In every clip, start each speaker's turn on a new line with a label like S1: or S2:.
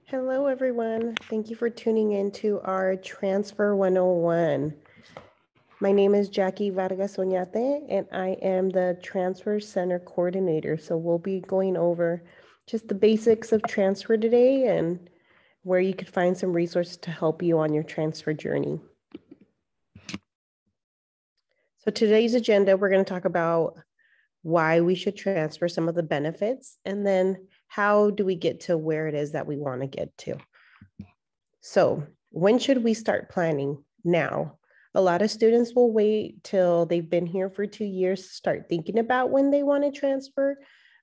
S1: Hello, everyone. Thank you for tuning in to our Transfer 101. My name is Jackie Vargas Oñate, and I am the Transfer Center Coordinator. So we'll be going over just the basics of transfer today and where you could find some resources to help you on your transfer journey. So today's agenda, we're going to talk about why we should transfer, some of the benefits, and then how do we get to where it is that we want to get to. So when should we start planning? Now. A lot of students will wait till they've been here for 2 years to start thinking about when they want to transfer.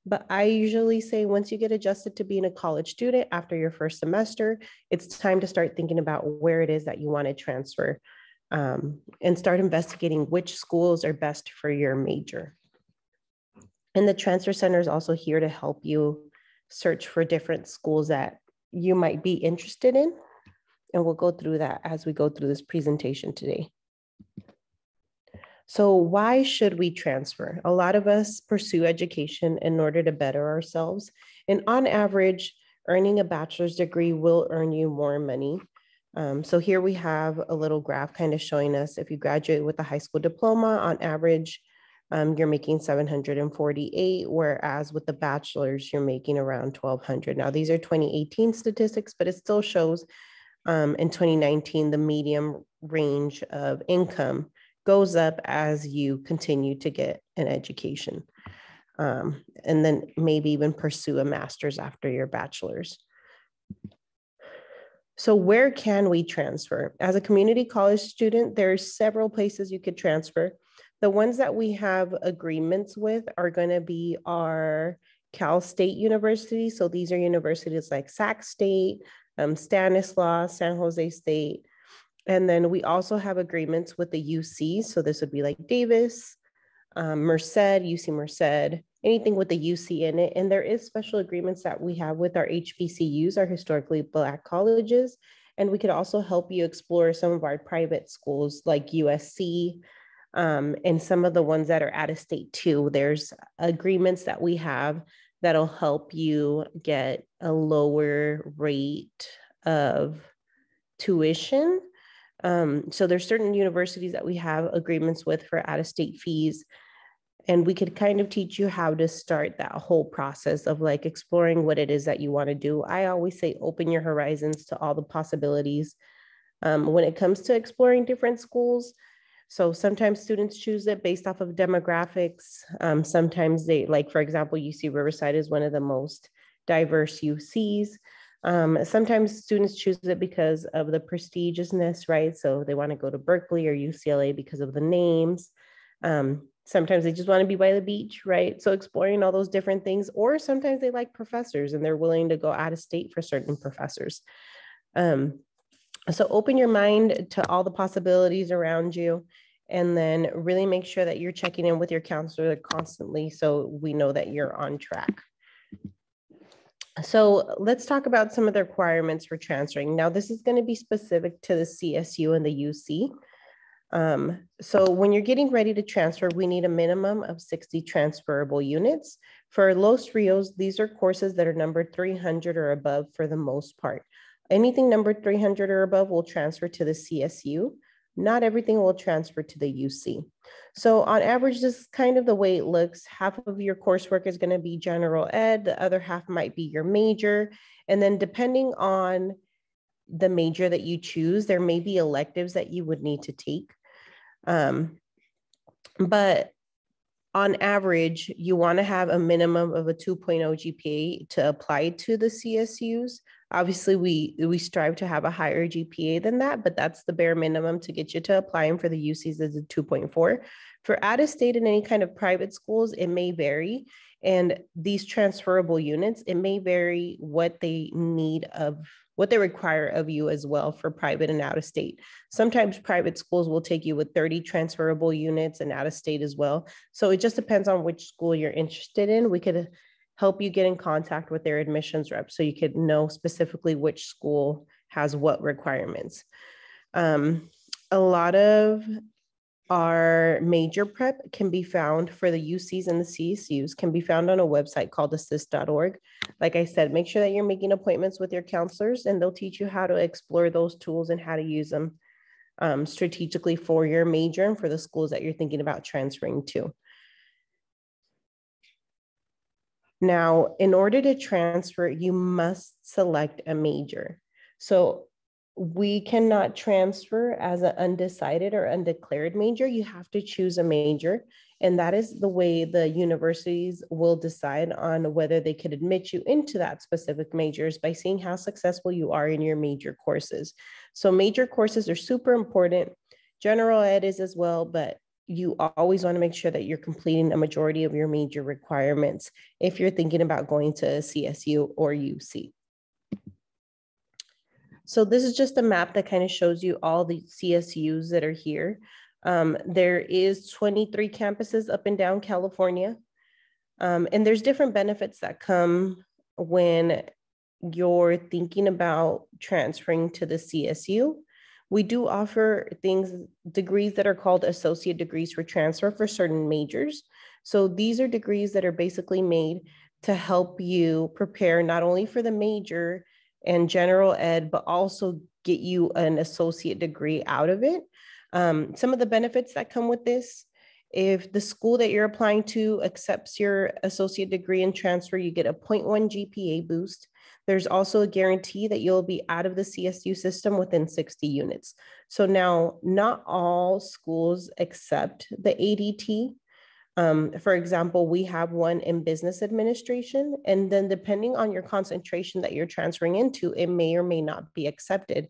S1: But I usually say once you get adjusted to being a college student after your first semester, it's time to start thinking about where it is that you want to transfer and start investigating which schools are best for your major. And the Transfer Center is also here to help you search for different schools that you might be interested in. And we'll go through that as we go through this presentation today. So why should we transfer? A lot of us pursue education in order to better ourselves. And on average, earning a bachelor's degree will earn you more money. So here we have a little graph kind of showing us if you graduate with a high school diploma, on average, you're making $748, whereas with the bachelor's, you're making around $1,200. Now, these are 2018 statistics, but it still shows in 2019, the medium range of income goes up as you continue to get an education. And then maybe even pursue a master's after your bachelor's. So where can we transfer? As a community college student, there's several places you could transfer. The ones that we have agreements with are going to be our Cal State University. So these are universities like Sac State, Stanislaus, San Jose State. And then we also have agreements with the UC. So this would be like Davis, Merced, UC Merced, anything with the UC in it. And there is special agreements that we have with our HBCUs, our historically Black colleges. And we could also help you explore some of our private schools like USC, and some of the ones that are out of state too. There's agreements that we have that'll help you get a lower rate of tuition. So there's certain universities that we have agreements with for out-of-state fees, and we could kind of teach you how to start that whole process of like exploring what it is that you want to do. I always say open your horizons to all the possibilities when it comes to exploring different schools. So sometimes students choose it based off of demographics. Sometimes they, like, for example, UC Riverside is one of the most diverse UCs. Sometimes students choose it because of the prestigiousness, right? So they want to go to Berkeley or UCLA because of the names. Sometimes they just want to be by the beach, right? So exploring all those different things, or sometimes they like professors and they're willing to go out of state for certain professors. So open your mind to all the possibilities around you, and then really make sure that you're checking in with your counselor constantly so we know that you're on track. So let's talk about some of the requirements for transferring. Now, this is going to be specific to the CSU and the UC. So when you're getting ready to transfer, we need a minimum of 60 transferable units. For Los Rios, these are courses that are numbered 300 or above for the most part. Anything numbered 300 or above will transfer to the CSU. Not everything will transfer to the UC. So on average, this is kind of the way it looks. Half of your coursework is going to be general ed. The other half might be your major. And then depending on the major that you choose, there may be electives that you would need to take. But on average, you want to have a minimum of a 2.0 GPA to apply to the CSUs. Obviously, we strive to have a higher GPA than that, but that's the bare minimum to get you to applying for the UCs is a 2.4. For out-of-state and any kind of private schools, it may vary. And these transferable units, it may vary what they need of, what they require of you as well for private and out of state. Sometimes private schools will take you with 30 transferable units and out of state as well. So it just depends on which school you're interested in. We could help you get in contact with their admissions rep so you could know specifically which school has what requirements. A lot of Our major prep can be found for the UCs and the CSUs can be found on a website called assist.org. Like I said, make sure that you're making appointments with your counselors and they'll teach you how to explore those tools and how to use them strategically for your major and for the schools that you're thinking about transferring to. Now, in order to transfer, you must select a major. So we cannot transfer as an undecided or undeclared major. You have to choose a major. And that is the way the universities will decide on whether they could admit you into that specific majors by seeing how successful you are in your major courses. So major courses are super important. General ed is as well, but you always want to make sure that you're completing a majority of your major requirements if you're thinking about going to CSU or UC. So this is just a map that kind of shows you all the CSUs that are here. There is 23 campuses up and down California. And there's different benefits that come when you're thinking about transferring to the CSU. We do offer degrees that are called associate degrees for transfer for certain majors. So these are degrees that are basically made to help you prepare not only for the major and general ed, but also get you an associate degree out of it. Some of the benefits that come with this: if the school that you're applying to accepts your associate degree and transfer, you get a 0.1 GPA boost. There's also a guarantee that you'll be out of the CSU system within 60 units. So now, not all schools accept the ADT. For example, we have one in business administration, and then depending on your concentration that you're transferring into, it may or may not be accepted.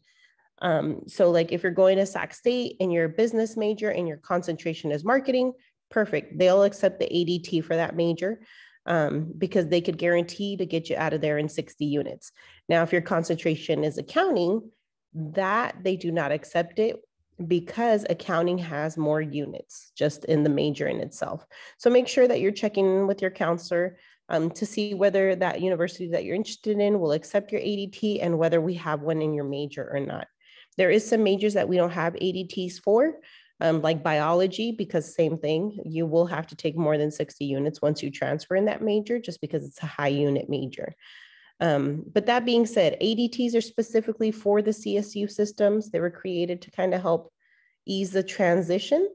S1: So like if you're going to Sac State and you're a business major and your concentration is marketing, perfect. They'll accept the ADT for that major because they could guarantee to get you out of there in 60 units. Now, if your concentration is accounting, that they do not accept it because accounting has more units just in the major in itself. So make sure that you're checking in with your counselor to see whether that university that you're interested in will accept your ADT and whether we have one in your major or not. There is some majors that we don't have ADTs for, like biology, because same thing, you will have to take more than 60 units once you transfer in that major, just because it's a high unit major. But that being said, ADTs are specifically for the CSU systems. They were created to kind of help ease the transition.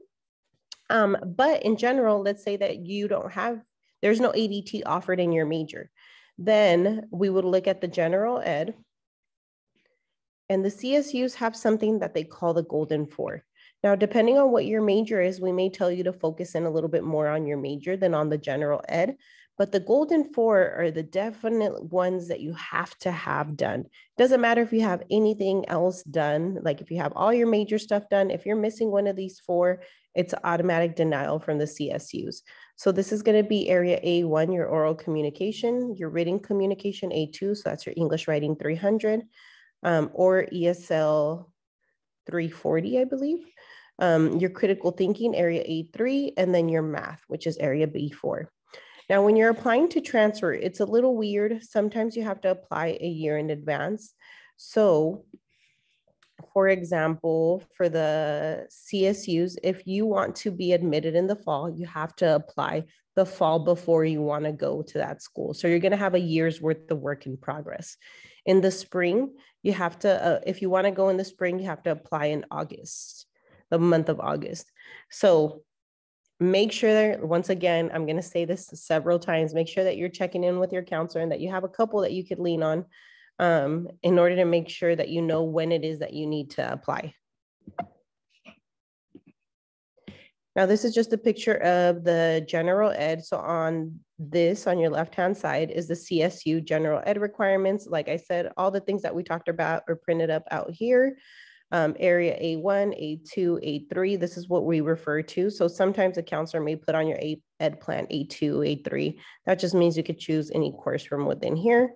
S1: But in general, let's say that you don't have, there's no ADT offered in your major. Then we would look at the general ed. And the CSUs have something that they call the Golden Four. Now, depending on what your major is, we may tell you to focus in a little bit more on your major than on the general ed. But the Golden Four are the definite ones that you have to have done. Doesn't matter if you have anything else done, like if you have all your major stuff done, if you're missing one of these four, it's automatic denial from the CSUs. So this is going to be area A1, your oral communication, your written communication A2, so that's your English writing 300. Or ESL 340, I believe. Your critical thinking, area A3, and then your math, which is area B4. Now, when you're applying to transfer, it's a little weird. Sometimes you have to apply a year in advance. So, for example, for the CSUs, if you want to be admitted in the fall, you have to apply the fall before you want to go to that school. So you're going to have a year's worth of work in progress. In the spring, you have to, if you want to go in the spring, you have to apply in August, the month of August. So make sure that, once again, I'm going to say this several times, make sure that you're checking in with your counselor and that you have a couple that you could lean on in order to make sure that you know when it is that you need to apply. Now, this is just a picture of the general ed. So on this, on your left-hand side, is the CSU general ed requirements. Like I said, all the things that we talked about are printed up out here. Area A1, A2, A3, this is what we refer to. So sometimes a counselor may put on your ed plan A2, A3. That just means you could choose any course from within here.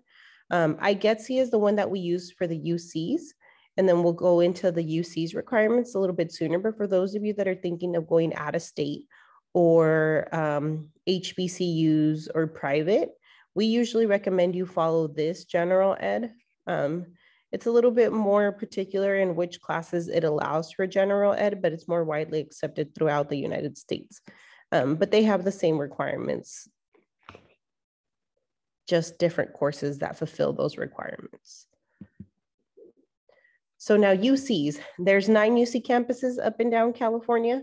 S1: iGETC is the one that we use for the UCs. And then we'll go into the UC's requirements a little bit sooner. But for those of you that are thinking of going out of state or HBCUs or private, we usually recommend you follow this general ed. It's a little bit more particular in which classes it allows for general ed, but it's more widely accepted throughout the United States. But they have the same requirements, just different courses that fulfill those requirements. So now UCs, there's 9 UC campuses up and down California.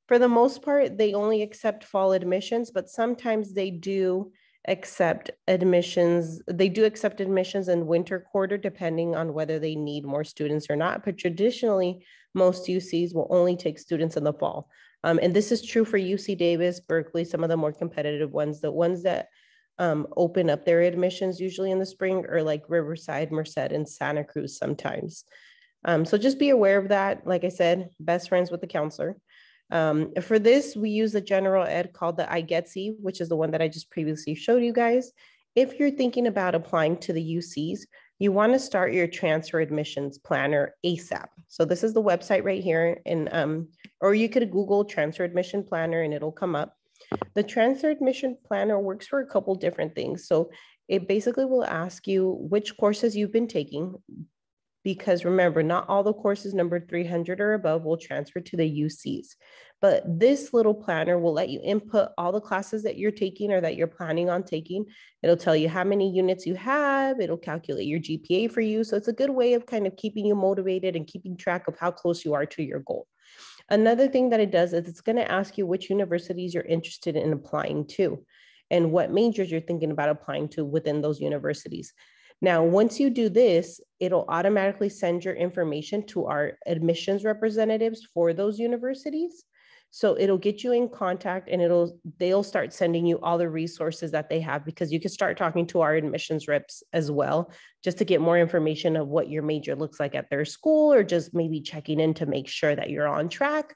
S1: For the most part, they only accept fall admissions, but sometimes they do accept admissions. They do accept admissions in winter quarter, depending on whether they need more students or not. But traditionally, most UCs will only take students in the fall. And this is true for UC Davis, Berkeley, some of the more competitive ones. The ones that open up their admissions usually in the spring are like Riverside, Merced, and Santa Cruz sometimes. So just be aware of that. Like I said, best friends with the counselor. For this, we use a general ed called the iGETSI, which is the one that I just previously showed you guys. If you're thinking about applying to the UCs, you want to start your transfer admissions planner ASAP. So this is the website right here, and or you could Google transfer admission planner and it'll come up. The transfer admission planner works for a couple different things. So it basically will ask you which courses you've been taking, because remember, not all the courses numbered 300 or above will transfer to the UCs. But this little planner will let you input all the classes that you're taking or that you're planning on taking. It'll tell you how many units you have. It'll calculate your GPA for you. So it's a good way of kind of keeping you motivated and keeping track of how close you are to your goal. Another thing that it does is it's going to ask you which universities you're interested in applying to and what majors you're thinking about applying to within those universities. Now, once you do this, it'll automatically send your information to our admissions representatives for those universities. So it'll get you in contact and they'll start sending you all the resources that they have, because you can start talking to our admissions reps as well, just to get more information of what your major looks like at their school, or just maybe checking in to make sure that you're on track.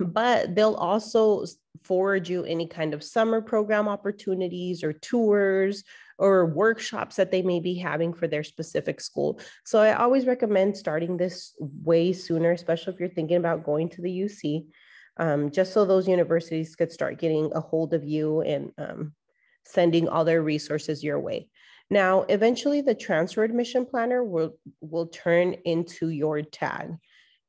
S1: But they'll also forward you any kind of summer program opportunities or tours or workshops that they may be having for their specific school. So I always recommend starting this way sooner, especially if you're thinking about going to the UC, just so those universities could start getting a hold of you and sending all their resources your way. Now, eventually the transfer admission planner will turn into your tag.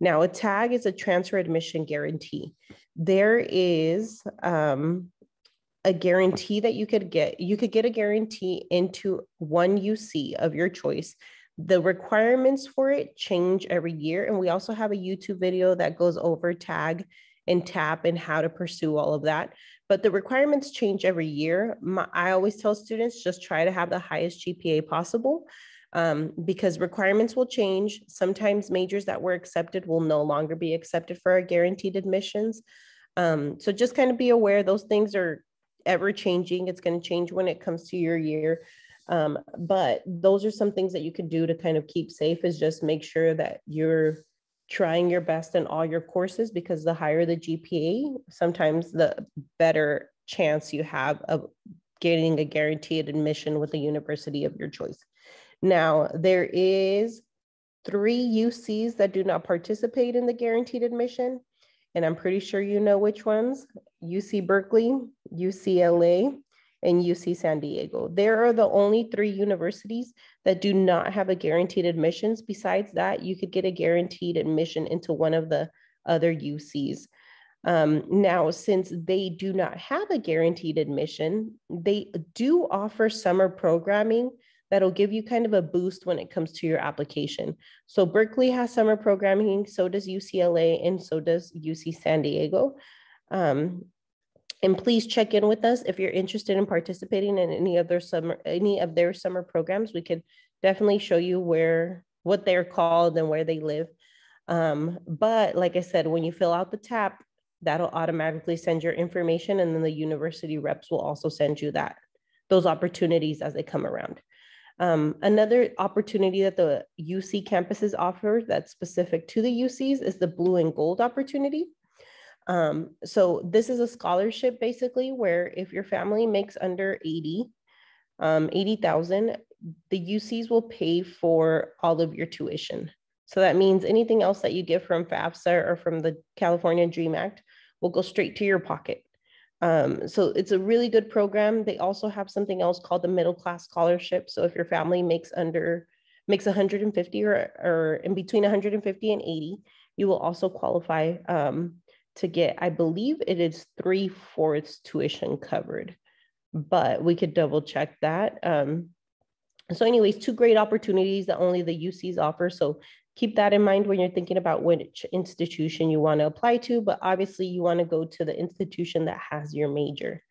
S1: Now, a tag is a transfer admission guarantee. There is a guarantee that you could get. You could get a guarantee into one UC of your choice. The requirements for it change every year. And we also have a YouTube video that goes over tag and TAP and how to pursue all of that. But the requirements change every year. I always tell students, just try to have the highest GPA possible. Because requirements will change. Sometimes majors that were accepted will no longer be accepted for our guaranteed admissions. So just kind of be aware those things are ever changing. It's going to change when it comes to your year. But those are some things that you could do to kind of keep safe, is just make sure that you're trying your best in all your courses, because the higher the GPA, sometimes the better chance you have of getting a guaranteed admission with a university of your choice. Now, there is 3 UCs that do not participate in the guaranteed admission, and I'm pretty sure you know which ones: UC Berkeley, UCLA, and UC San Diego. There are the only 3 universities that do not have a guaranteed admissions. Besides that, you could get a guaranteed admission into one of the other UCs. Now, since they do not have a guaranteed admission, they do offer summer programming that'll give you kind of a boost when it comes to your application. So Berkeley has summer programming, so does UCLA, and so does UC San Diego. And please check in with us if you're interested in participating in any of their summer programs. We could definitely show you what they're called and where they live. But like I said, when you fill out the TAP, that'll automatically send your information, and then the university reps will also send you those opportunities as they come around. Another opportunity that the UC campuses offer that's specific to the UCs is the Blue and Gold opportunity. So this is a scholarship basically where if your family makes under 80,000, the UCs will pay for all of your tuition. So that means anything else that you get from FAFSA or from the California Dream Act will go straight to your pocket. So it's a really good program. They also have something else called the middle class scholarship. So if your family makes under makes 150 or in between 150 and 80, you will also qualify to get, I believe it is 3/4 tuition covered, but we could double check that. So anyways, two great opportunities that only the UCs offer. So keep that in mind when you're thinking about which institution you want to apply to, but obviously you want to go to the institution that has your major.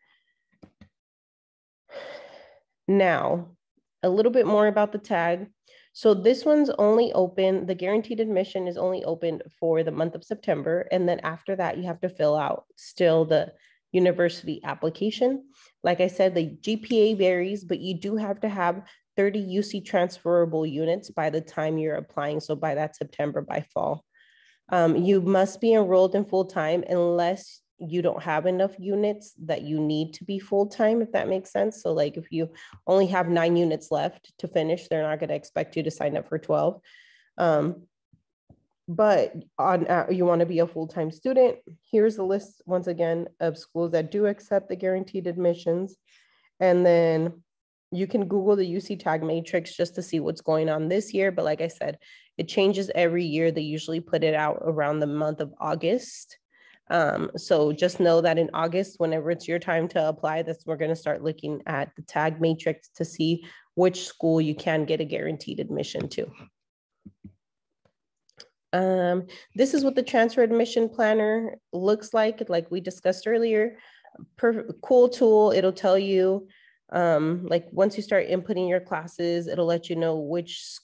S1: Now, a little bit more about the tag. So this one's only open, the guaranteed admission is only open for the month of September. And then after that, you have to fill out still the university application. Like I said, the GPA varies, but you do have to have 30 UC transferable units by the time you're applying. So by that September, by fall. You must be enrolled in full-time unless you don't have enough units that you need to be full-time, if that makes sense. So like if you only have 9 units left to finish, they're not going to expect you to sign up for 12. But you want to be a full-time student. Here's the list, once again, of schools that do accept the guaranteed admissions. And then you can Google the UC Tag Matrix just to see what's going on this year. But like I said, it changes every year. They usually put it out around the month of August. So just know that in August, whenever it's your time to apply, we're going to start looking at the Tag Matrix to see which school you can get a guaranteed admission to. This is what the transfer admission planner looks like we discussed earlier. Cool tool. It'll tell you, like once you start inputting your classes, it'll let you know which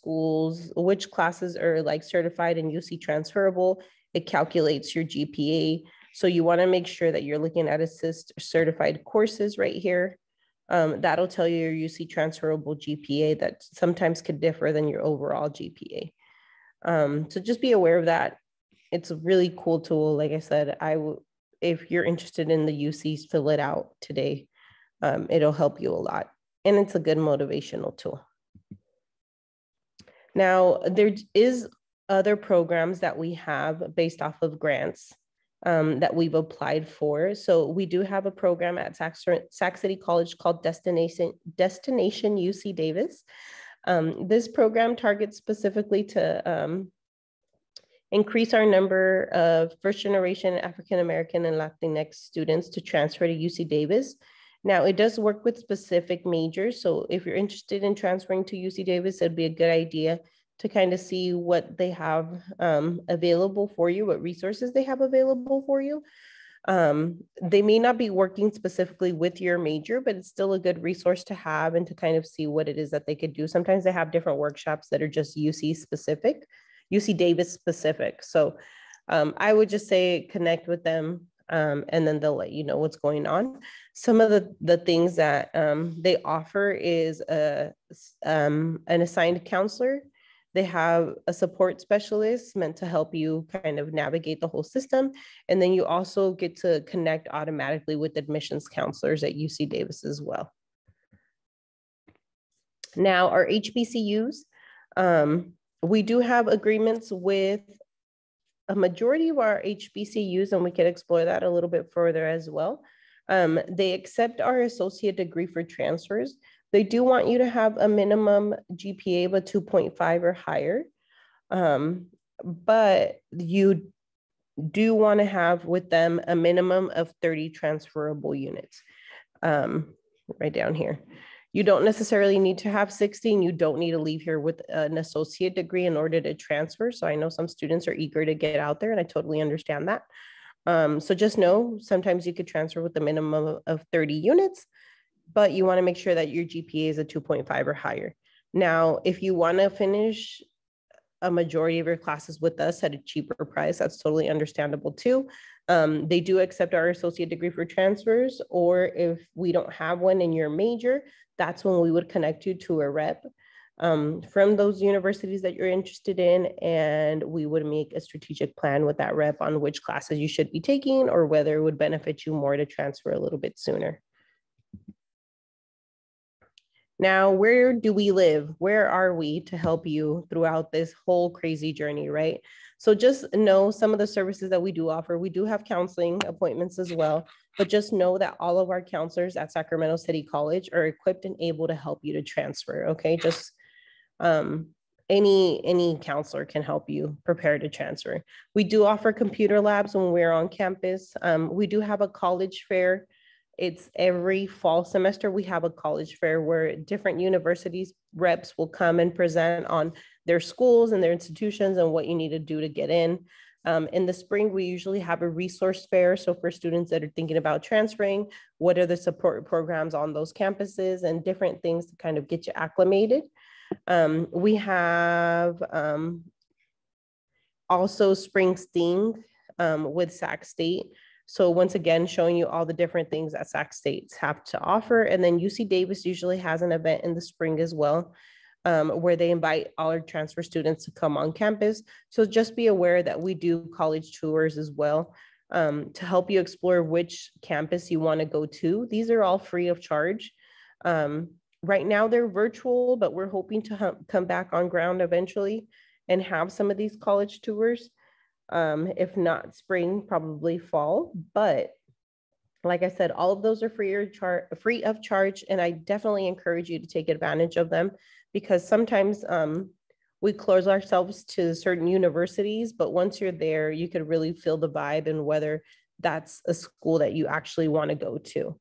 S1: classes are like certified and UC transferable. It calculates your GPA. So you want to make sure that you're looking at ASSIST certified courses right here. That'll tell you your UC transferable GPA that sometimes could differ than your overall GPA. So just be aware of that. It's a really cool tool. Like I said, if you're interested in the UCs, fill it out today. It'll help you a lot. And it's a good motivational tool. Now, there is other programs that we have based off of grants that we've applied for. So we do have a program at Sac City College called Destination UC Davis. This program targets specifically to increase our number of first-generation African-American and Latinx students to transfer to UC Davis. Now, it does work with specific majors. So if you're interested in transferring to UC Davis, it'd be a good idea to kind of see what they have available for you, what resources they have available for you. They may not be working specifically with your major, but it's still a good resource to have and to kind of see what it is that they could do. Sometimes they have different workshops that are just UC specific, UC Davis specific. So I would just say connect with them and then they'll let you know what's going on. Some of the things that they offer is an assigned counselor. They have a support specialist meant to help you kind of navigate the whole system. And then you also get to connect automatically with admissions counselors at UC Davis as well. Now, our HBCUs, we do have agreements with a majority of our HBCUs, and we can explore that a little bit further as well. They accept our associate degree for transfers. They do want you to have a minimum GPA of a 2.5 or higher, but you do want to have with them a minimum of 30 transferable units. Right down here. You don't necessarily need to have 16. You don't need to leave here with an associate degree in order to transfer. So I know some students are eager to get out there, and I totally understand that. So just know sometimes you could transfer with a minimum of 30 units, but you want to make sure that your GPA is a 2.5 or higher. Now, if you want to finish a majority of your classes with us at a cheaper price, that's totally understandable too. They do accept our associate degree for transfers, or if we don't have one in your major, that's when we would connect you to a rep from those universities that you're interested in, and we would make a strategic plan with that rep on which classes you should be taking or whether it would benefit you more to transfer a little bit sooner. Now, where do we live? Where are we to help you throughout this whole crazy journey, right? So just know some of the services that we do offer. We do have counseling appointments as well, but just know that all of our counselors at Sacramento City College are equipped and able to help you to transfer, okay? Just any counselor can help you prepare to transfer. We do offer computer labs when we're on campus. We do have a college fair. It's every fall semester. We have a college fair where different universities reps will come and present on their schools and their institutions and what you need to do to get in. In the spring, we usually have a resource fair. So for students that are thinking about transferring, what are the support programs on those campuses and different things to kind of get you acclimated. We have also Spring Sting with Sac State. So once again, showing you all the different things that Sac States have to offer. And then UC Davis usually has an event in the spring as well, where they invite all our transfer students to come on campus. So just be aware that we do college tours as well to help you explore which campus you want to go to. These are all free of charge. Right now they're virtual, but we're hoping to come back on ground eventually and have some of these college tours. If not spring, probably fall. But like I said, all of those are free of charge. And I definitely encourage you to take advantage of them because sometimes we close ourselves to certain universities, but once you're there, you could really feel the vibe and whether that's a school that you actually want to go to.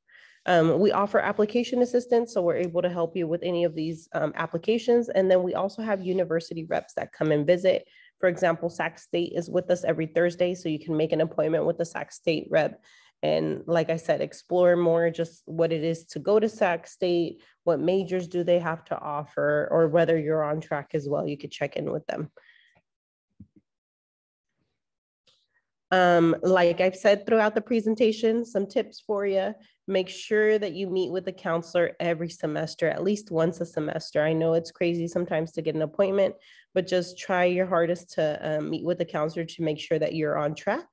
S1: We offer application assistance, so we're able to help you with any of these applications. And then we also have university reps that come and visit. For example, Sac State is with us every Thursday, so you can make an appointment with the Sac State rep. And like I said, explore more just what it is to go to Sac State, what majors do they have to offer, or whether you're on track as well, you could check in with them. Like I've said throughout the presentation, some tips for you. Make sure that you meet with the counselor every semester, at least once a semester. I know it's crazy sometimes to get an appointment, but just try your hardest to meet with the counselor to make sure that you're on track.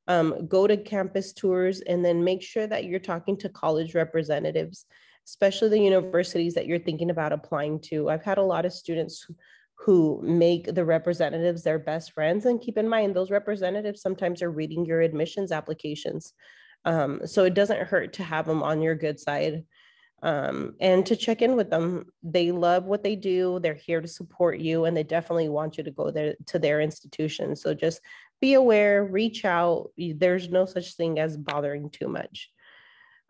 S1: Go to campus tours and then make sure that you're talking to college representatives, especially the universities that you're thinking about applying to. I've had a lot of students who make the representatives their best friends. And keep in mind, those representatives sometimes are reading your admissions applications. So it doesn't hurt to have them on your good side and to check in with them. They love what they do. They're here to support you, and they definitely want you to go there to their institution. So just be aware, reach out. There's no such thing as bothering too much.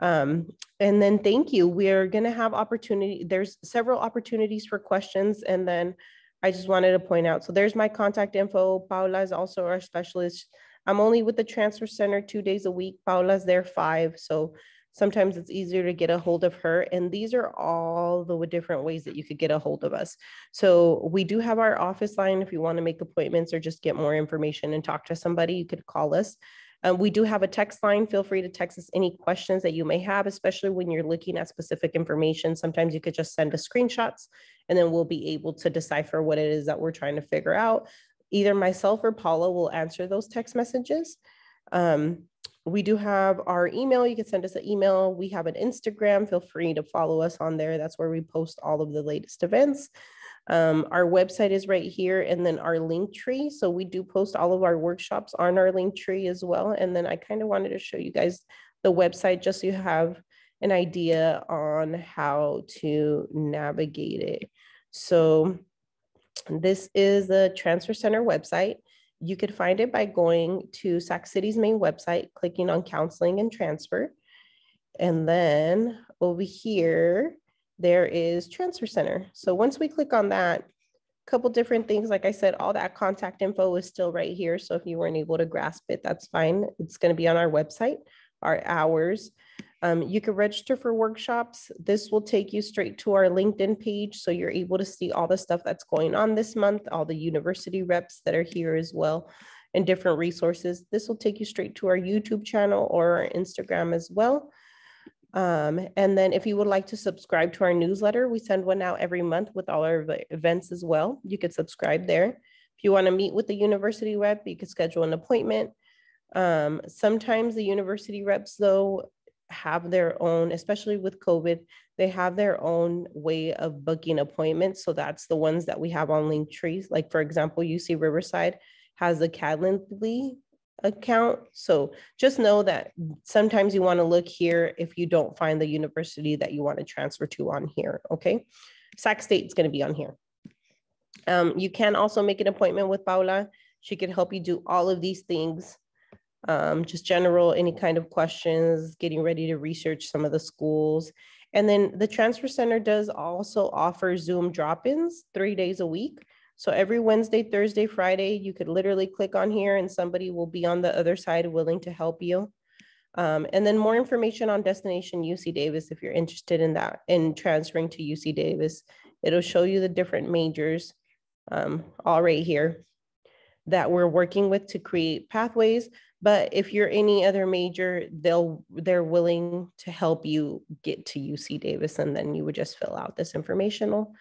S1: And then thank you. We're going to have opportunity. There's several opportunities for questions. And then I just wanted to point out, so there's my contact info. Paula is also our specialist. I'm only with the transfer center 2 days a week. Paula's there 5. So sometimes it's easier to get a hold of her. And these are all the different ways that you could get a hold of us. So we do have our office line. If you want to make appointments or just get more information and talk to somebody, you could call us. We do have a text line. Feel free to text us any questions that you may have, especially when you're looking at specific information. Sometimes you could just send us screenshots and then we'll be able to decipher what it is that we're trying to figure out. Either myself or Paula will answer those text messages. We do have our email. You can send us an email. We have an Instagram. Feel free to follow us on there. That's where we post all of the latest events. Our website is right here, and then our link tree. So we do post all of our workshops on our link tree as well. And then I kind of wanted to show you guys the website just so you have an idea on how to navigate it. So this is the Transfer Center website. You could find it by going to Sac City's main website, clicking on Counseling and Transfer. And then over here, there is Transfer Center. So once we click on that, a couple different things, like I said, all that contact info is still right here. So if you weren't able to grasp it, that's fine. It's going to be on our website, our hours. You can register for workshops. This will take you straight to our LinkedIn page. So you're able to see all the stuff that's going on this month, all the university reps that are here as well, and different resources. This will take you straight to our YouTube channel or our Instagram as well. And then if you would like to subscribe to our newsletter, we send one out every month with all our events as well. You could subscribe there. If you want to meet with the university rep, you could schedule an appointment. Sometimes the university reps, though, have their own, especially with COVID, they have their own way of booking appointments. So that's the ones that we have on Linktree. Like, for example, UC Riverside has the Calendly account. So just know that sometimes you want to look here if you don't find the university that you want to transfer to on here. Okay. Sac State is going to be on here. You can also make an appointment with Paula. She could help you do all of these things. Just general, any kind of questions, getting ready to research some of the schools. And then the Transfer Center does also offer Zoom drop-ins 3 days a week. So every Wednesday, Thursday, Friday, you could literally click on here and somebody will be on the other side willing to help you. And then more information on Destination UC Davis if you're interested in that, in transferring to UC Davis. It'll show you the different majors all right here that we're working with to create pathways. But if you're any other major, they're willing to help you get to UC Davis, and then you would just fill out this informational.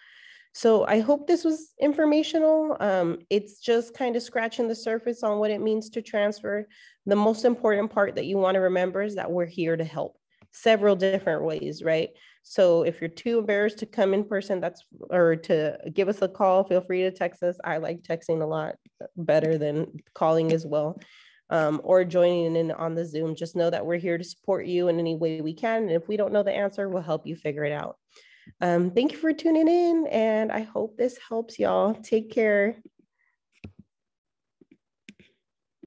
S1: So I hope this was informational. It's just kind of scratching the surface on what it means to transfer. The most important part that you want to remember is that we're here to help several different ways, right? So if you're too embarrassed to come in person, or to give us a call, feel free to text us. I like texting a lot better than calling as well. Or joining in on the Zoom. Just know that we're here to support you in any way we can. And if we don't know the answer, we'll help you figure it out. Thank you for tuning in, and I hope this helps y'all. Take care.